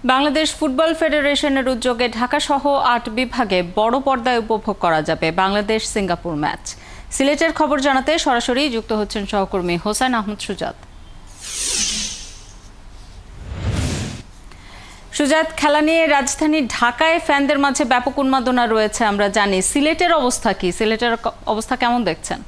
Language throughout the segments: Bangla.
বাংলাদেশ ফুটবল ফেডারেশনের উদ্যোগে ঢাকাসহ ৮ বিভাগে বড় পর্দায় উপভোগ করা যাবে বাংলাদেশ সিঙ্গাপুর ম্যাচ। সিলেটের খবর জানাতে সরাসরি যুক্ত হচ্ছেন সহকর্মী হোসেন আহমদ সুজাত। সুজাত, খেলা নিয়ে রাজধানী ঢাকায় ফ্যানদের মাঝে ব্যাপক উন্মাদনা রয়েছে আমরা জানি। সিলেটের অবস্থা কি? সিলেটের অবস্থা কেমন দেখছেন?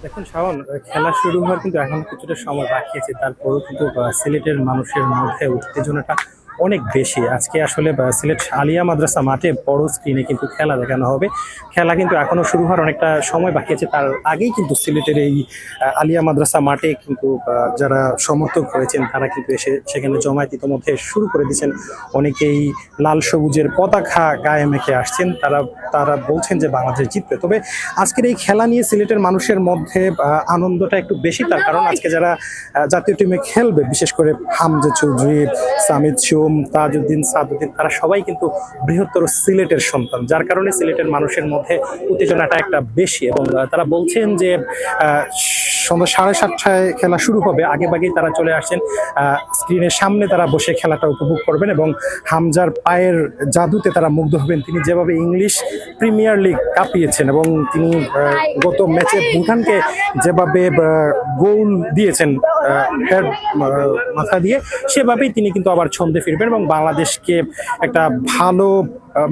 দেখুন শাওন, খেলা শুরু হওয়ার কিন্তু এখন কিছুটা সময় বাকি আছে, তারপরেও কিন্তু সিলেটের মানুষের মধ্যে উত্তেজনাটা অনেক বেশি। আজকে আসলে সিলেট আলিয়া মাদ্রাসা মাঠে বড় স্ক্রিনে কিন্তু খেলা দেখানো হবে। খেলা কিন্তু এখনো শুরু হওয়ার অনেকটা সময় বাকি আছে, তার আগেই কিন্তু সিলেটের এই আলিয়া মাদ্রাসা মাঠে কিন্তু যারা সমর্থক রয়েছেন তারা কিন্তু এসে সেখানে জমায়েত ইতিমধ্যে শুরু করে দিয়েছেন। অনেকেই লাল সবুজের পতাকা গায়ে মেখে আসছেন, তারা বলছেন যে বাংলাদেশ জিতবে। তবে আজকের এই খেলা নিয়ে সিলেটের মানুষের মধ্যে আনন্দটা একটু বেশি, তার কারণ আজকে যারা জাতীয় টিমে খেলবে, বিশেষ করে হামজা চৌধুরী, সামিদ তাজউদ্দিন, সাদউদ্দিন, তারা সবাই কিন্তু বৃহত্তর সিলেটের সন্তান, যার কারণে সিলেটের মানুষের মধ্যে উত্তেজনাটা একটা বেশি। এবং তারা বলছেন যে সন্ধ্যা 7:30টায় খেলা শুরু হবে, আগেভাগেই তারা চলে আসছেন স্ক্রিনের সামনে, তারা বসে খেলাটা উপভোগ করবেন এবং হামজার পায়ের জাদুতে তারা মুগ্ধ হবেন। তিনি যেভাবে ইংলিশ প্রিমিয়ার লিগ কাঁপিয়েছেন এবং তিনি গত ম্যাচে ভুটানকে যেভাবে গোল দিয়েছেন হেড মাথা দিয়ে, সেভাবেই তিনি কিন্তু আবার ছন্দে ফিরবেন এবং বাংলাদেশকে একটা ভালো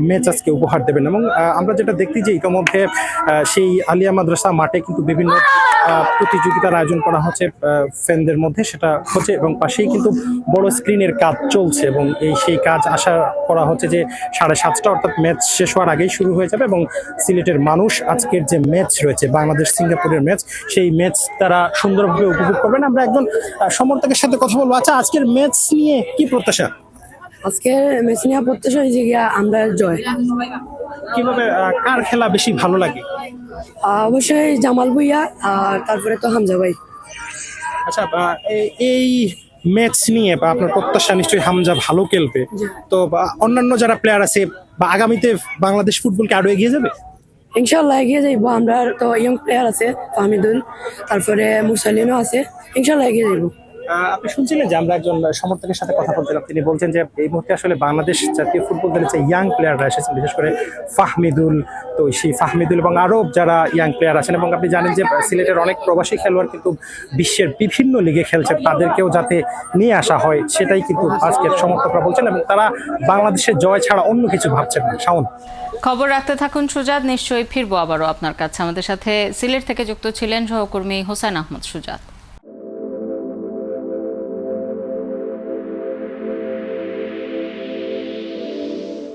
ম্যাচ আজকে উপহার দেবেন। এবং আমরা যেটা দেখতে যে ইতিমধ্যে সেই আলিয়া মাদ্রাসা মাঠে কিন্তু বিভিন্ন প্রতিযোগিতার আয়োজন করা হচ্ছে ফ্যানদের মধ্যে, সেটা হচ্ছে এবং পাশেই কিন্তু বড় স্ক্রিনের কাজ চলছে এবং সেই কাজ আশা করা হচ্ছে যে 7:30 অর্থাৎ ম্যাচ শেষ হওয়ার আগেই শুরু হয়ে যাবে এবং সিলেটের মানুষ আজকের যে ম্যাচ রয়েছে বাংলাদেশ সিঙ্গাপুরের ম্যাচ, সেই ম্যাচ তারা সুন্দরভাবে উপভোগ করবেন। আমরা একজন সমর্থকের সাথে কথা বলবো। আচ্ছা, আজকের ম্যাচ নিয়ে কি প্রত্যাশা? আজকে ম্যাচ নিয়ে প্রত্যাশা হয়েছে গিয়া আমরা জয়। কিভাবে কার খেলা বেশি ভালো লাগে? অবশ্যই জামাল ভুইয়া, আর তারপরে তো হামজা ভাই। আচ্ছা, এই ম্যাচ নিয়ে বা আপনার প্রত্যাশা নিশ্চয়ই হামজা ভালো খেলবে, তো অন্যান্য যারা প্লেয়ার আছে বা আগামীতে বাংলাদেশ ফুটবলকে আরো এগিয়ে যাবে? ইনশাল্লাহ এগিয়ে যাইবো। আমরা তো ইয়ং প্লেয়ার আছে, ফাহমিদুল, তারপরে মুরসালিনও আছে, ইনশাল্লাহ এগিয়ে যাইবো। আপনি শুনছিলেন যে আমরা একজন সমর্থকের সাথে কথা বলছিলাম, তিনি বলছেন যে এই মুহূর্তে আসলে বাংলাদেশ জাতীয় ফুটবল দলের যে ইয়াং প্লেয়াররা এসেছেন, বিশেষ করে ফাহমিদুল, তো সেই ফাহমিদুল এবং আরও যারা ইয়াং প্লেয়ার আছেন, এবং আপনি জানেন যে সিলেটের অনেক প্রবাসী খেলোয়াড় কিন্তু বিশ্বের বিভিন্ন লিগে খেলছে, তাদেরকেও যাতে নিয়ে আসা হয় সেটাই কিন্তু আজকের সমর্থকরা বলছেন এবং তারা বাংলাদেশের জয় ছাড়া অন্য কিছু ভাবছেন না। শাওন, খবর রাখতে থাকুন সুজাত, নিশ্চয়ই ফিরবো আবারও আপনার কাছে। আমাদের সাথে সিলেট থেকে যুক্ত ছিলেন সহকর্মী হোসেন আহমদ সুজাত।